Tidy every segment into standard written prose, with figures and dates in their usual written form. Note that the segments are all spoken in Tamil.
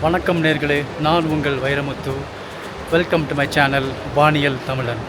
வணக்கம் நேர்களே, நான் உங்கள் Vairamuthu. Welcome to my channel வானியல் தமிழன்.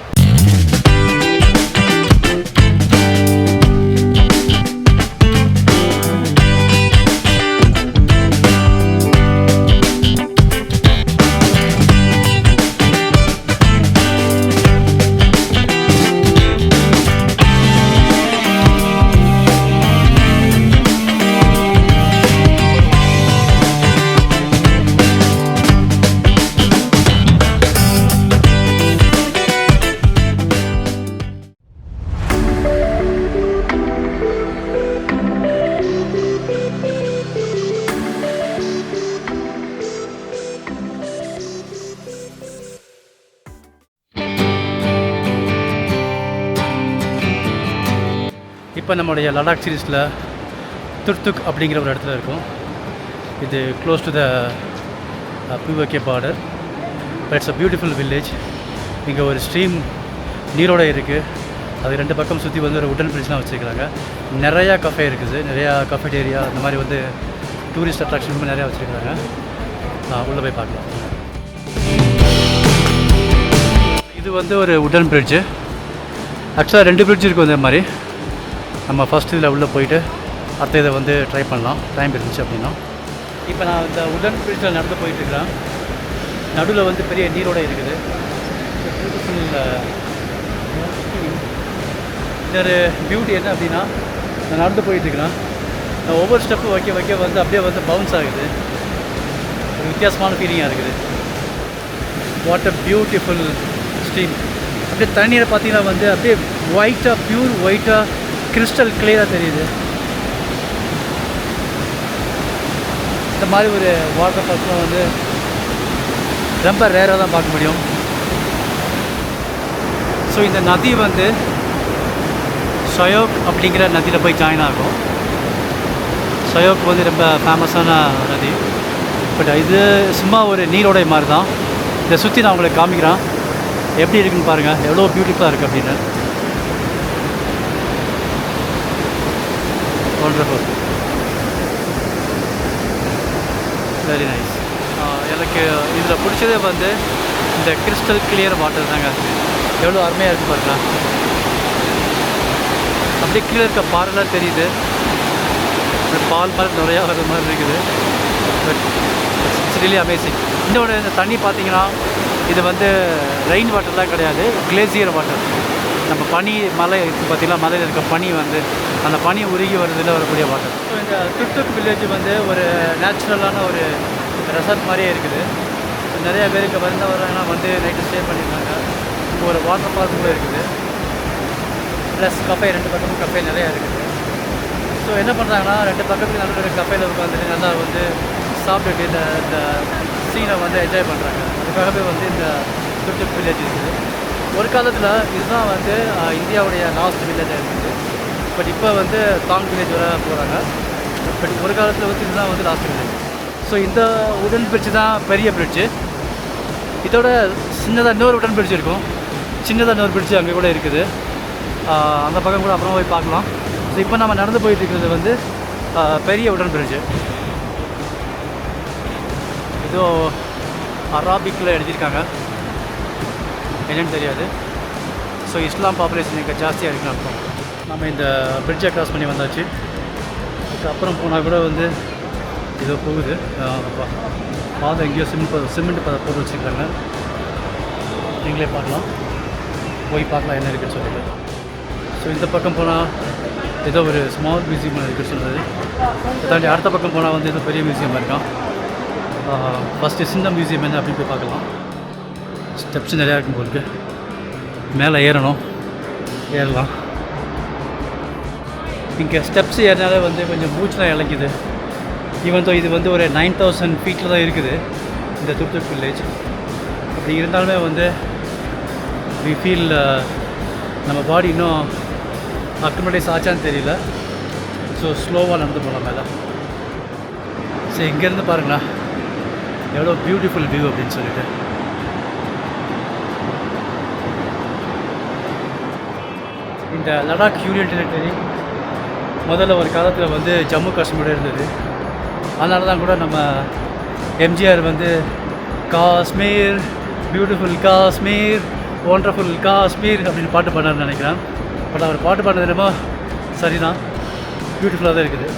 இப்போ நம்மளுடைய லடாக் சீரீஸில் துர்துக் அப்படிங்கிற ஒரு இடத்துல இருக்கும். இது close to the POK border. It's a beautiful village. இங்கே ஒரு ஸ்ட்ரீம் நீரோட இருக்குது. அது ரெண்டு பக்கம் சுற்றி வந்து ஒரு உடன் பிரிட்ஜ்லாம் வச்சுருக்காங்க. நிறையா கஃபே இருக்குது, நிறையா கஃபேட்டேரியா அந்த மாதிரி வந்து டூரிஸ்ட் அட்ராக்ஷன் நிறையா வச்சுருக்காங்க. உள்ளே போய் பார்க்கலாம். இது வந்து ஒரு உடன் பிரிட்ஜு. ஆக்சுவலாக 2 பிரிட்ஜ் இருக்கும். இந்த மாதிரி நம்ம ஃபஸ்ட் இதில் உள்ளே போயிட்டு அடுத்த இதை வந்து ட்ரை பண்ணலாம், டைம் இருந்துச்சு அப்படின்னா. இப்போ நான் இந்த உடன் பிரிட்ஜில் நடந்து போயிட்டுருக்கிறேன். நடுவில் வந்து பெரிய நீரோட இருக்குது. பியூட்டிஃபுல். இன்னொரு பியூட்டி என்ன அப்படின்னா, நான் நடந்து போயிட்டுருக்கிறேன். நான் ஒவ்வொரு ஸ்டெப்பு வைக்க வந்து அப்படியே வந்து பவுன்ஸ் ஆகுது. ஒரு வித்தியாசமான ஃபீலிங்காக இருக்குது. What a beautiful stream. அப்படியே தண்ணீரை பார்த்தீங்கன்னா வந்து அப்படியே ஒயிட்டாக, பியூர் ஒயிட்டாக, கிறிஸ்டல் கிளியராக தெரியுது. இந்த மாதிரி ஒரு வாட்டர் ஃபால்ஸ்லாம் வந்து ரொம்ப ரேராக தான் பார்க்க முடியும். ஸோ இந்த நதி வந்து சயோக் அப்படிங்கிற நதியில் போய் ஜாயின் ஆகும். சயோக் வந்து ரொம்ப ஃபேமஸான நதி. பட் இது சும்மா ஒரு நீரோடை மாதிரி தான். இதை சுற்றி நான் உங்களுக்கு காமிக்கிறேன், எப்படி இருக்குன்னு பாருங்கள், எவ்வளோ பியூட்டிஃபுல்லாக இருக்குது அப்படின்னு. Wonderful. Very nice. எனக்கு இதில் பிடிச்சதே வந்து இந்த கிறிஸ்டல் கிளியர் வாட்டர் தாங்க. எவ்வளோ அருமையாக இருக்குது பாருங்க. அப்படியே கீழே இருக்க பாறைலாம் தெரியுது. பால் மாதிரி நிறையா வர்ற மாதிரி இருக்குது. But it's really amazing. இன்னொன்று, இந்த தண்ணி பார்த்தீங்கன்னா இது வந்து ரெயின் வாட்டர்லாம் கிடையாது, கிளேசியர் வாட்டர். நம்ம பனி மலை இருக்குது பார்த்தீங்கன்னா, மலையில் இருக்க பனி வந்து அந்த பனி உருகி வருதில் வரக்கூடிய வாட்டர். ஸோ இந்த துர்துக் வில்லேஜ் வந்து ஒரு நேச்சுரலான ஒரு ரெசார்ட் மாதிரியே இருக்குது. நிறையா பேர் இங்கே வர்றாங்கன்னா வந்து நைட்டு ஸ்டே பண்ணியிருக்காங்க. இங்கே ஒரு வாட்டர் பார்க் கூட இருக்குது. ப்ளஸ் கஃபே, 2 பக்கமும் கஃபே நிறையா இருக்குது. ஸோ என்ன பண்ணுறாங்கன்னா, 2 பக்கத்துக்கு நல்ல கஃபேயில் உட்காந்துட்டு நல்லா வந்து சாப்பிட்டுட்டு இந்த சீனை வந்து என்ஜாய் பண்ணுறாங்க. அதுக்காகவே வந்து இந்த துர்துக் வில்லேஜ் இருக்குது. ஒரு காலத்தில் இதுதான் வந்து இந்தியாவுடைய லாஸ்ட் வில்லேஜாக இருக்குது. பட் இப்போ வந்து தாங் வில்லேஜ் வர போகிறாங்க. பட் ஒரு காலத்தில் வந்து இதுதான் வந்து லாஸ்ட் வில்லேஜ். ஸோ இந்த உடன் பிரிட்ஜு தான் பெரிய பிரிட்ஜு. இதோட சின்னதாக இன்னொரு உடன் பிரிட்ஜ் இருக்கும். சின்னதாக இன்னொரு பிரிட்ஜு அங்கே கூட இருக்குது. அந்த பக்கம் கூட அப்புறமா போய் பார்க்கலாம். ஸோ இப்போ நம்ம நடந்து போயிட்டு இருக்கிறது வந்து பெரிய உடன் பிரிட்ஜு. ஏதோ அராபிக்கில் எழுதியிருக்காங்க, என்னென்னு தெரியாது. ஸோ இஸ்லாம் பாப்புலேஷன் இங்கே ஜாஸ்தியாக இருக்குன்னு அர்த்தம். நம்ம இந்த பிரிட்ஜை க்ராஸ் பண்ணி வந்தாச்சு. அதுக்கப்புறம் போனால் கூட வந்து ஏதோ போகுது. பாதை எங்கேயோ சிமெண்ட் போட்டு வச்சுருக்காங்க. நீங்களே பார்க்கலாம், போய் பார்க்கலாம் என்ன இருக்குன்னு சொல்லிட்டு. ஸோ இந்த பக்கம் போனால் ஏதோ ஒரு ஸ்மால் மியூசியம் இருக்குன்னு சொல்கிறது. அதை தாண்டி அடுத்த பக்கம் போனால் வந்து ஏதோ பெரிய மியூசியம் இருக்கான். ஃபஸ்ட்டு சின்ன மியூசியம் என்ன அப்படின்னு போய் பார்க்கலாம். ஸ்டெப்ஸ் நிறையா இருக்கும் போது, மேலே ஏறலாம். இங்கே ஸ்டெப்ஸ் ஏறினாலே வந்து கொஞ்சம் மூச்சுலாம் இழக்குது. ஈவன் தோ இது வந்து ஒரு 9000 ஃபீட்டில் தான் இருக்குது இந்த துர்துக் வில்லேஜ். அப்படி இருந்தாலுமே வந்து வி ஃபீல் நம்ம பாடி இன்னும் அக்மடைஸ் ஆச்சான்னு தெரியல. ஸோ ஸ்லோவாக நடந்து போகலாம் மேலே. ஸோ இங்கேருந்து பாருங்களா எவ்வளோ பியூட்டிஃபுல் வியூ அப்படின்னு சொல்லிட்டு. இந்த லடாக் யூனியன் டெரிட்டரி முதல்ல ஒரு காலத்தில் வந்து ஜம்மு காஷ்மீரோட இருந்தது. அதனால தான் கூட நம்ம எம்ஜிஆர் வந்து காஷ்மீர் பியூட்டிஃபுல் காஷ்மீர் ஒண்டர்ஃபுல் காஷ்மீர் அப்படின்னு பாட்டு பாடுறாருன்னு நினைக்கிறேன். பட் அவர் பாட்டு பாடுறது என்னமோ சரிதான், பியூட்டிஃபுல்லாக தான் இருக்குது.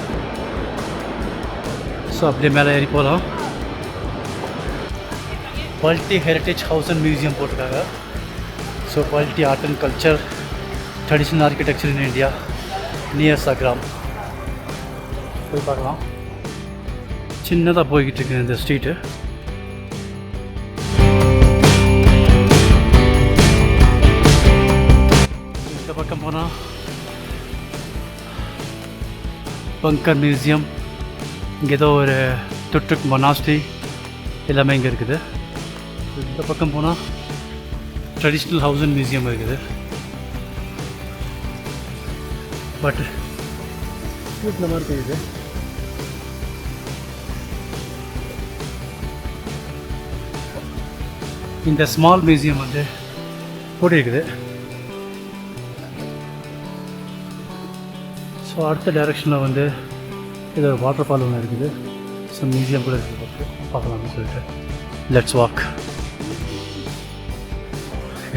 ஸோ அப்படியே மேலே ஏறி போகலாம். Quality heritage house and museum போட்டிருக்காங்க. So quality art and culture traditional architecture in India near Chakram போய் பார்க்கலாம். சின்னதாக போய்கிட்டு இருக்கு இந்த ஸ்ட்ரீட்டு. இந்த பக்கம் போனால் பங்கர் மியூசியம், இங்கே ஏதோ ஒரு துட்ருக் மொனாஸ்ட்ரி எல்லாமே இங்கே இருக்குது. இந்த பக்கம் போனால் ட்ரெடிஷ்னல் ஹவுஸ் அண்ட் மியூசியம் இருக்குது. பட் இந்த மாதிரி தெரியுது. இந்த ஸ்மால் மியூசியம் வந்து போட்டிருக்குது. ஸோ அடுத்த டைரெக்ஷனில் வந்து இது ஒரு வாட்டர் ஃபால் ஒன்று இருக்குது. ஸோ மியூசியம் கூட இருக்குது, பார்க்கலாம்னு சொல்லிட்டு லெட்ஸ் வாக்.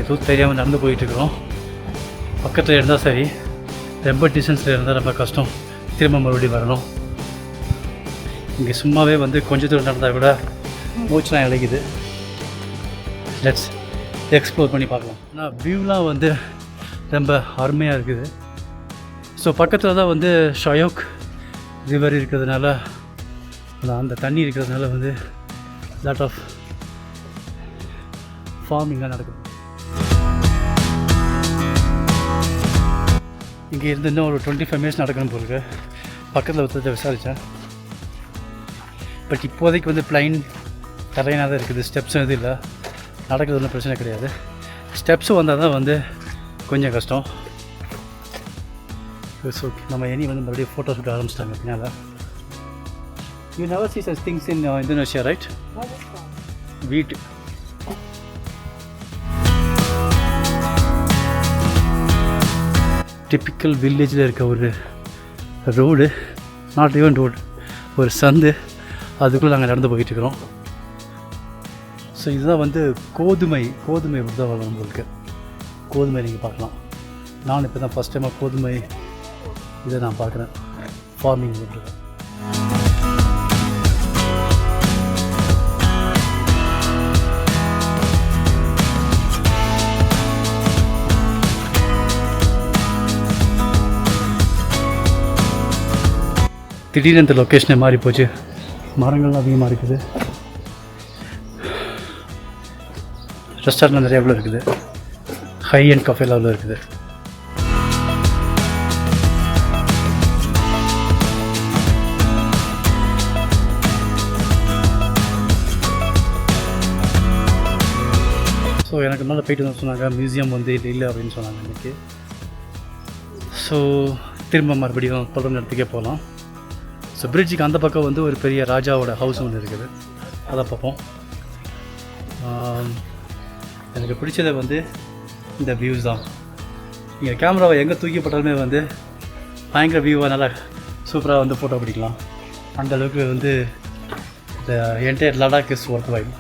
எதுவும் தெரியாமல் நடந்து போயிட்டுருக்குறோம். பக்கத்தில் இருந்தால் சரி, ரொம்ப டிஸ்டன்ஸில் இருந்தால் ரொம்ப கஷ்டம், திரும்ப மறுபடியும் வரணும். இங்கே சும்மாவே வந்து கொஞ்சம் தூரம் நடந்தால் கூட மூச்சுலாம் இழைக்குது. லெட்ஸ் எக்ஸ்ப்ளோர் பண்ணி பார்க்கலாம். ஆனால் வியூலாம் வந்து ரொம்ப அருமையாக இருக்குது. ஸோ பக்கத்தில் தான் வந்து ஷயோக் ரிவர் இருக்கிறதுனால, அந்த தண்ணி இருக்கிறதுனால வந்து லாட் ஆஃப் ஃபார்மிங்லாம் நடக்குது. இங்கே இருந்து இன்னும் ஒரு 25 மினிட்ஸ் நடக்கணும் போலுக்கு. பக்கத்தில் ஒருத்தர் விசாரித்தேன். பட் இப்போதைக்கு வந்து பிளைன் தரையினாக தான் இருக்குது, ஸ்டெப்ஸும் எதுவும் இல்லை. நடக்கிறது ஒன்றும் பிரச்சனை கிடையாது. ஸ்டெப்ஸும் வந்தால் தான் வந்து கொஞ்சம் கஷ்டம். ஸோ நம்ம இனி வந்து மறுபடியும் ஃபோட்டோ ஷூட் ஆரம்பிச்சிட்டாங்க பின்னால். You never sea such things in Indonesia, right? வீட் டிப்பிக்கல் வில்லேஜில் இருக்க ஒரு ரோடு, நாட் ஈவன் ரோடு, ஒரு சந்து, அதுக்குள்ளே நாங்கள் நடந்து போயிட்டுருக்குறோம். ஸோ இதுதான் வந்து கோதுமை இப்படி தான் வரும் உங்களுக்கு. கோதுமை நீங்கள் பார்க்கலாம். நான் இப்போ தான் ஃபஸ்ட் டைமாக கோதுமை இதை நான் பார்க்குறேன், ஃபார்மிங் பண்ணுறது. திடீர்னு இந்த லொக்கேஷனே மாறி போச்சு. மரங்கள்லாம் அதிகமாக இருக்குது. ரெஸ்டாரண்ட் நிறைய எவ்வளோ இருக்குது. ஹை அண்ட் கஃபேலாம் எவ்வளோ இருக்குது. ஸோ எனக்கு மேலே போயிட்டு வந்து சொன்னாங்க மியூசியம் வந்து இல்லை அப்படின்னு சொன்னாங்க இன்றைக்கி. ஸோ திரும்ப மறுபடியும் தொடர்ந்து இடத்துக்கே போகலாம். ஸோ பிரிட்ஜுக்கு அந்த பக்கம் வந்து ஒரு பெரிய ராஜாவோட ஹவுஸ் ஒன்று இருக்குது, அதை பார்ப்போம். எனக்கு பிடிச்சதை வந்து இந்த வியூஸ் தான். இங்கே கேமராவை எங்கே தூக்கி போட்டாலுமே வந்து பயங்கர வியூவாக நல்லா சூப்பராக வந்து ஃபோட்டோ பிடிக்கலாம். அந்த அளவுக்கு வந்து இந்த entire Ladakh is worth while.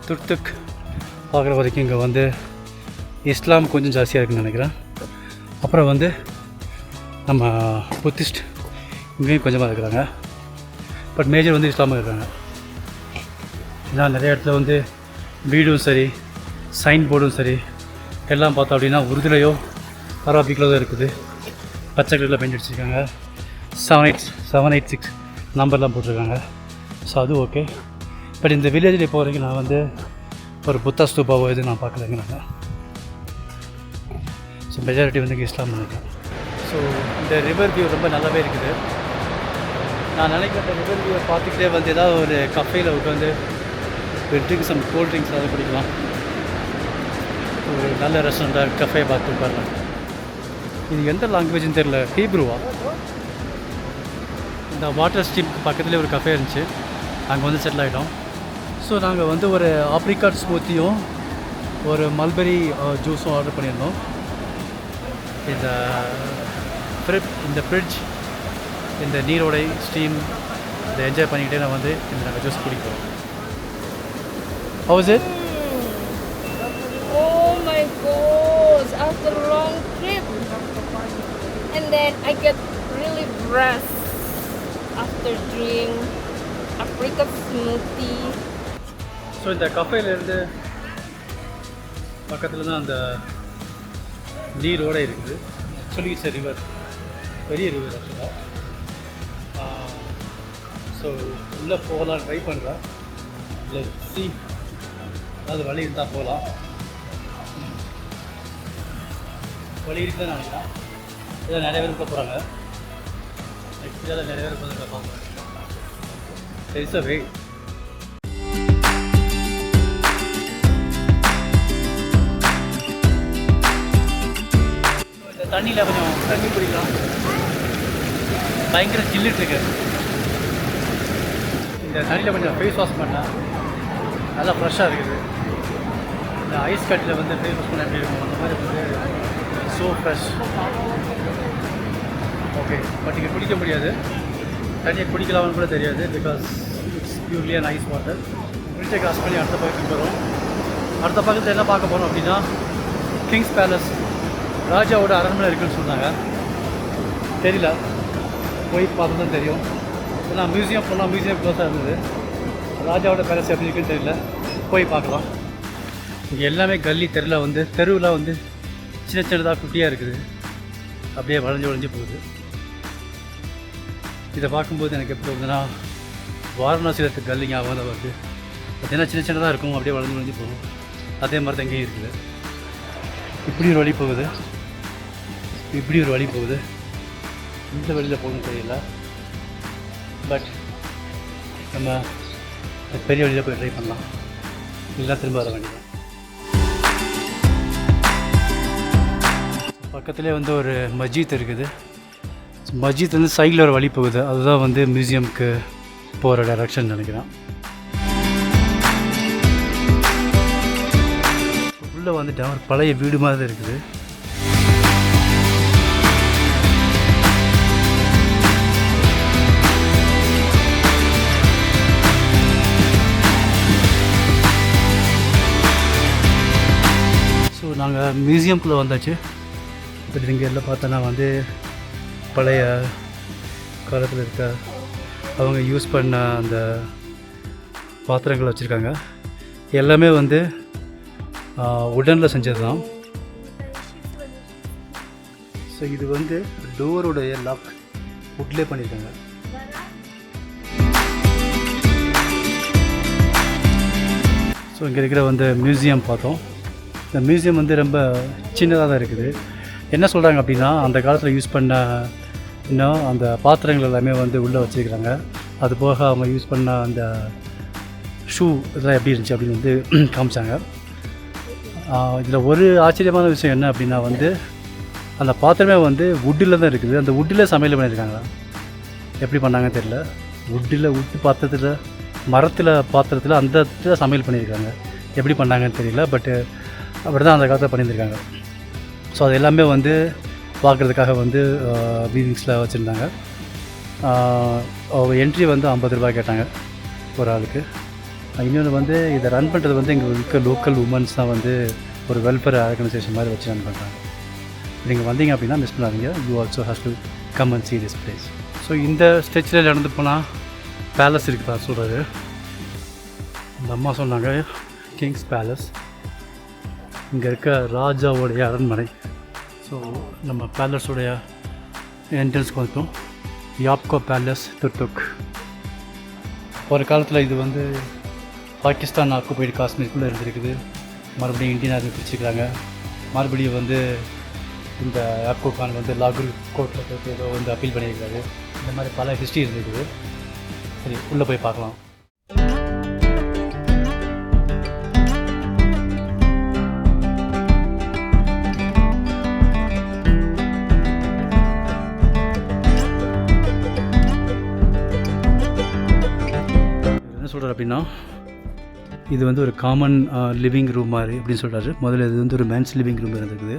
Turtuk பார்க்குற வரைக்கும் இங்கே வந்து இஸ்லாம் கொஞ்சம் ஜாஸ்தியாக இருக்குதுன்னு நினைக்கிறேன். அப்புறம் வந்து நம்ம புத்திஸ்ட் இங்கேயும் கொஞ்சமாக இருக்கிறாங்க. பட் மேஜர் வந்து இஸ்லாமாக இருக்காங்க. ஏன்னா நிறைய இடத்துல வந்து வீடும் சரி, சைன் போர்டும் சரி, எல்லாம் பார்த்தோம் அப்படின்னா உருதுலையோ அரபிக்கிலோ தான் இருக்குது. பச்சை கலரில் பெயிண்ட் அடிச்சிருக்காங்க. 786 நம்பர்லாம் போட்டிருக்காங்க. ஸோ அது ஓகே. பட் இந்த வில்லேஜில் இப்போ வரைக்கும் நான் வந்து ஒரு புத்தா ஸ்தூபாவோ எதுவும் நான் பார்க்கலங்க. நாங்கள் ஸோ மெஜாரிட்டி வந்து இஸ்லாம் நினைக்கிறேன். ஸோ இந்த ரிவர் வியூ ரொம்ப நல்லாவே இருக்குது. நான் நினைக்கிறேன் இந்த ரிவர் வியூவை பார்த்துக்கிட்டே வந்து ஏதாவது ஒரு கஃபேயில் உட்காந்து ட்ரிங்க் சம் கோல்ட் ட்ரிங்க்ஸ் அதை குடிக்கலாம். ஒரு நல்ல ரெஸ்டாரண்ட்டாக கஃபே பார்த்து உட்காரலாம். இது எந்த லாங்குவேஜ்னு தெரில, ஹீப்ரூவா? இந்த வாட்டர் ஸ்ட்ரீம்க்கு பக்கத்துலேயே ஒரு கஃபே இருந்துச்சு, அங்கே வந்து செட்டில் ஆகிட்டோம். ஸோ நாங்கள் வந்து ஒரு ஆப்ரிகாட் ஸ்மூத்தியும் ஒரு மல்பெரி ஜூஸும் ஆர்டர் பண்ணியிருந்தோம். இந்த ஃப்ரிட்ஜ் இந்த நீரோடை ஸ்டீம் இதை என்ஜாய் பண்ணிக்கிட்டே நான் வந்து இந்த நாங்கள் ஜூஸ் குடிக்கிறோம். How is it? Oh my gosh, after a long trip. And then I get really rest after drink apricot smoothie. So இந்த கஃபேலேருந்து பக்கத்தில் தான் அந்த நீரோட இருக்குது. ஆக்சுவலி இட்ஸ் ரிவர், பெரிய ரிவர் ஆக்சுவலாக. ஸோ உள்ளே போகலாம் ட்ரை பண்ணுறேன். இல்லை சி அதாவது வழி இருந்தால் போகலாம். வழி இருக்குதுன்னு நினைக்கிறேன். இதில் நிறைய பேர் போகிறாங்க. நெக்ஸ்ட் நிறைய பேர் வந்து பார்ப்பாங்க. இட்ஸ் அ வே. இந்த தண்ணியில் கொஞ்சம் தண்ணி குடிக்கலாம். பயங்கர ஜில்லுட்டுருக்கு. இந்த தண்ணியில் கொஞ்சம் ஃபேஸ் வாஷ் பண்ணேன். நல்லா ஃப்ரெஷ்ஷாக இருக்குது. இந்த ஐஸ் கட்டில் வந்து ஃபேஸ் வாஷ் பண்ண எப்படி இருக்கும் அந்த மாதிரி வந்து ஸோ ஃப்ரெஷ். ஓகே, பட் இங்கே குடிக்க முடியாது. தண்ணியை குடிக்கலாம்னு கூட தெரியாது. Because it's purely and ice water. ஃப்ரிட்ஜை கிராஸ் பண்ணி அடுத்த பக்கத்துக்கு போகிறோம். அடுத்த பக்கத்தில் என்ன பார்க்க போகிறோம் அப்படின்னா கிங்ஸ் பேலஸ், ராஜாவோட அரண்மனை இருக்குதுன்னு சொன்னாங்க. தெரியல, போய் பார்த்து தான் தெரியும். ஏன்னா மியூசியம் போனால் மியூசியம் க்ளோஸாக இருந்தது. ராஜாவோட பேலஸ் எப்படி இருக்குன்னு தெரியல, போய் பார்க்கலாம். இங்கே எல்லாமே கல்லி தெருவில் வந்து தெருவில் வந்து சின்ன சின்னதாக குட்டியாக இருக்குது. அப்படியே வளைஞ்சு போகுது. இதை பார்க்கும்போது எனக்கு எப்படி வருதுன்னா வாரணாசியில் இருக்க கல்லி ஞாபகம் தான் வருது. பார்த்தீங்கன்னா சின்ன சின்னதாக இருக்கும், அப்படியே வளைஞ்சு போகும். அதே மாதிரி தான் எங்கேயும் இருக்குது. இப்படி ஒரு வழி போகுது, இப்படி ஒரு வழி போகுது. இந்த வழியில் போகணும்னு தெரியல. பட் நம்ம பெரிய வழியில் போய் ட்ரை பண்ணலாம். இல்லைனா திரும்ப வர வேண்டியது. பக்கத்துலேயே வந்து ஒரு மஸ்ஜித் இருக்குது. மஸ்ஜித் வந்து சைடில் ஒரு வழி போகுது. அதுதான் வந்து மியூசியமுக்கு போகிற டைரக்ஷன் நினைக்கிறேன். உள்ளே வந்துட்டு ஒரு பழைய வீடு மாதிரி இருக்குது. ஸோ நாங்கள் மியூசியம்குள்ளே வந்தாச்சு. பட் இங்கே எல்லாம் பார்த்தோன்னா வந்து பழைய காலத்தில் இருக்க அவங்க யூஸ் பண்ண அந்த பாத்திரங்கள் வச்சுருக்காங்க. எல்லாமே வந்து உடனில் செஞ்சது தான். ஸோ இது வந்து டோருடைய லாக் வுட்லேயே பண்ணியிருக்காங்க. ஸோ இங்கே இருக்கிற வந்து மியூசியம் பார்த்தோம். இந்த மியூசியம் வந்து ரொம்ப சின்னதாக தான் இருக்குது. என்ன சொல்கிறாங்க அப்படின்னா அந்த காலத்தில் யூஸ் பண்ண இன்னும் அந்த பாத்திரங்கள் எல்லாமே வந்து உள்ளே வச்சுருக்கிறாங்க. அது போக அவங்க யூஸ் பண்ண அந்த ஷூ இதெல்லாம் எப்படி இருந்துச்சு அப்படின்னு வந்து காமிச்சாங்க. இதில் ஒரு ஆச்சரியமான விஷயம் என்ன அப்படின்னா வந்து அந்த பாத்திரமே வந்து வுட்டில் தான் இருக்குது. அந்த வுட்டில் சமையல் பண்ணியிருக்காங்க. எப்படி பண்ணாங்கன்னு தெரியல. வுட்டு பாத்திரத்தில், மரத்தில் பாத்திரத்தில் அந்த இடத்துல சமையல் பண்ணியிருக்காங்க. எப்படி பண்ணாங்கன்னு தெரியல. பட்டு அப்படி தான் அந்த காலத்தில் பண்ணியிருக்காங்க. ஸோ அது எல்லாமே வந்து பார்க்குறதுக்காக வந்து வீவிங்ஸில் வச்சுருந்தாங்க. என்ட்ரி வந்து 50 ரூபாய் கேட்டாங்க ஒரு ஆளுக்கு. இன்னொன்று வந்து இதை ரன் பண்ணுறது வந்து இங்கே இருக்க லோக்கல் உமன்ஸ் தான் வந்து ஒரு வெல்ஃபேர் ஆர்கனைசேஷன் மாதிரி வச்சு ரன் பண்ணுறாங்க. நீங்கள் வந்தீங்க அப்படின்னா மிஸ் பண்ணாதீங்க. You also has to come and see this place. So இந்த ஸ்டெச்சில் நடந்து போனால் பேலஸ் இருக்குதா சொல்கிறாரு. அந்த அம்மா சொன்னாங்க கிங்ஸ் பேலஸ். இங்கே இருக்க ராஜாவோடைய அரண்மனை. ஸோ நம்ம பேலஸோடைய என்ட்ரன்ஸ்க்கு வந்துட்டோம். யாப்கோ பேலஸ் துர்துக். ஒரு காலத்தில் இது வந்து பாகிஸ்தான் ஆக்குபைடு காஷ்மீருக்குள்ளே இருந்திருக்குது. மறுபடியும் இந்தியன் ஆர்மி பிடிச்சிருக்கிறாங்க. மறுபடியும் வந்து இந்த யாப்கோ கான் வந்து லாகூர் கோர்ட்டில் போய்ட்டு ஏதோ வந்து அப்பீல் பண்ணியிருக்காரு. இந்த மாதிரி பல ஹிஸ்ட்ரி இருந்திருக்குது. சரி, உள்ளே போய் பார்க்கலாம். சொல்கிறார் அப்படின்னா இது வந்து ஒரு காமன் லிவிங் ரூம் மாதிரி அப்படின்னு சொல்கிறாரு. முதல்ல இது வந்து ஒரு மேன்ஸ் லிவிங் ரூம் இருந்திருக்குது.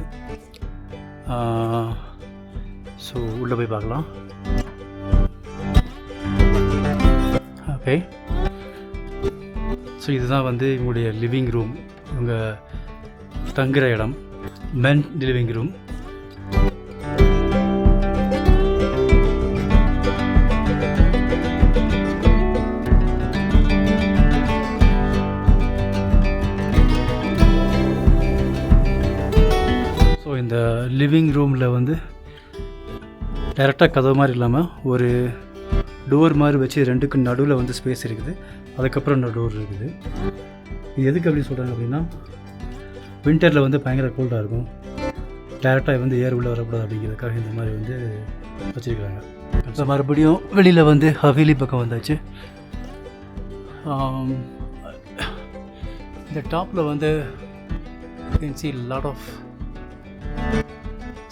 ஸோ உள்ளே போய் பார்க்கலாம். ஓகே, ஸோ இதுதான் வந்து இவங்களுடைய லிவிங் ரூம், இவங்க தங்குற இடம், மென் லிவிங் ரூம். ஸோ இந்த லிவிங் ரூமில் வந்து டைரெக்டாக கதவு மாதிரி இல்லாமல் ஒரு டோர் மாதிரி வச்சு ரெண்டுக்கு நடுவில் வந்து ஸ்பேஸ் இருக்குது, அதுக்கப்புறம் இன்னொரு டோர் இருக்குது. இது எதுக்கு அப்படி சொல்கிறாங்க அப்படின்னா, வின்டரில் வந்து பயங்கர கோல்டாக இருக்கும், டைரெக்டாக வந்து ஏர் உள்ளே வரக்கூடாது அப்படிங்கிறதுக்காக இந்த மாதிரி வந்து வச்சுருக்காங்க. ஸோ மறுபடியும் வெளியில் வந்து ஹவேலி பக்கம் வந்தாச்சு. இந்த டாப்பில் வந்து you can see lot of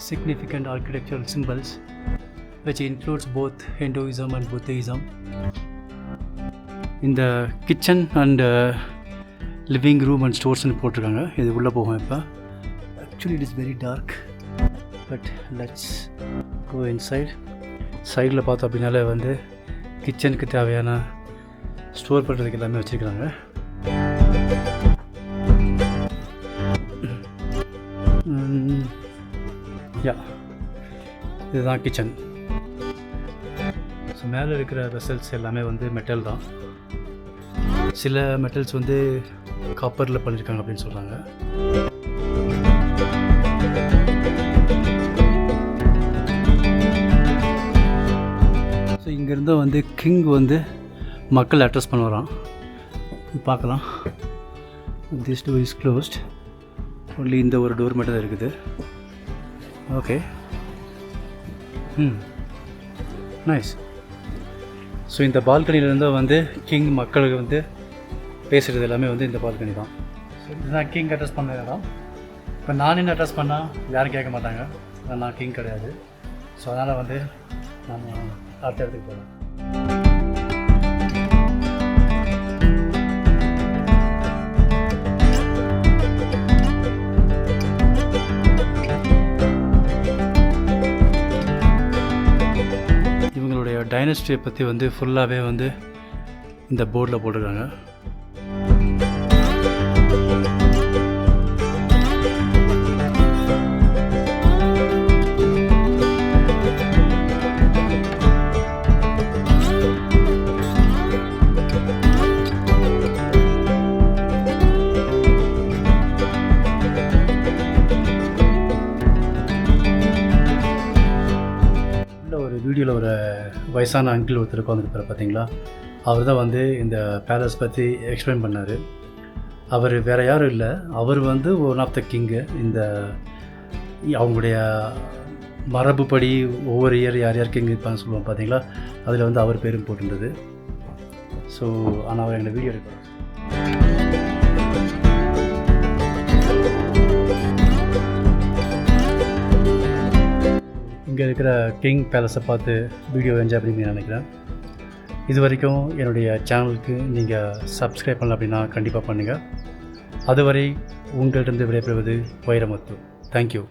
significant architectural symbols which includes both Hinduism and Buddhism. இந்த kitchen and living room and ஸ்டோர்ஸ்னு போட்டிருக்காங்க. இது உள்ளே போகும். இப்போ actually it is very dark, but let's go inside. சைடில் பார்த்தோம் அப்படின்னாலே வந்து கிச்சனுக்கு தேவையான ஸ்டோர் பண்ணுறதுக்கு எல்லாமே வச்சுருக்காங்க. யா, இதுதான் கிச்சன். ஸோ மேலே இருக்கிற வெசல்ஸ் எல்லாமே வந்து மெட்டல் தான். சில மெட்டல்ஸ் வந்து காப்பரில் பண்ணியிருக்காங்க அப்படின்னு சொல்கிறாங்க. ஸோ இங்கேருந்து வந்து கிங் வந்து மக்கள் அட்ரஸ் பண்ண வரான். பார்க்கலாம். This door is closed, only இந்த ஒரு டோர் மட்டும் தான் இருக்குது. Okay, nice. ஸோ இந்த பால்கனிலேருந்து வந்து கிங் மக்களுக்கு வந்து பேசுகிறது எல்லாமே வந்து இந்த பால்கனி தான். ஸோ இதுதான் கிங் அட்ரஸ் பண்ண இடம். இப்போ நான் என்ன அட்ரஸ் பண்ணால் யாரும் கேட்க மாட்டாங்க, நான் கிங் கிடையாது. ஸோ அதனால் வந்து நம்ம அடுத்த இடத்துக்கு போகலாம். இவங்களுடைய டைனஸ்டியை பற்றி வந்து ஃபுல்லாகவே வந்து இந்த போர்டில் போட்டிருக்காங்க. ஒரு வீடியோவில் ஒரு வயசான அங்கிள் ஒருத்தர் உட்காந்துருப்பார் பார்த்தீங்களா, அவர் தான் வந்து இந்த பேலஸ் பற்றி எக்ஸ்பிளைன் பண்ணார். அவர் வேறு யாரும் இல்லை, அவர் வந்து ஒன் ஆஃப் த கிங்கு. இந்த அவங்களுடைய மரபுப்படி ஒவ்வொரு இயர் யார் யார் கிங் இருப்பாங்கன்னு சொல்லுவாங்க பார்த்தீங்களா, அதில் வந்து அவர் பேரும் போட்டிருந்தது. ஸோ ஆனால் அவர் எங்களை வீடியோ எடுப்பார். இங்கே இருக்கிற கிங் பேலஸை பார்த்து வீடியோ என்ஜாய் பண்ணி நினைக்கிறேன். இது வரைக்கும் என்னுடைய சேனலுக்கு நீங்கள் சப்ஸ்கிரைப் பண்ணல அப்படின்னா கண்டிப்பாக பண்ணுங்கள். அதுவரை உங்கள்கிட்ட விடைபெறுவது வைரமுத்து. தேங்க்யூ.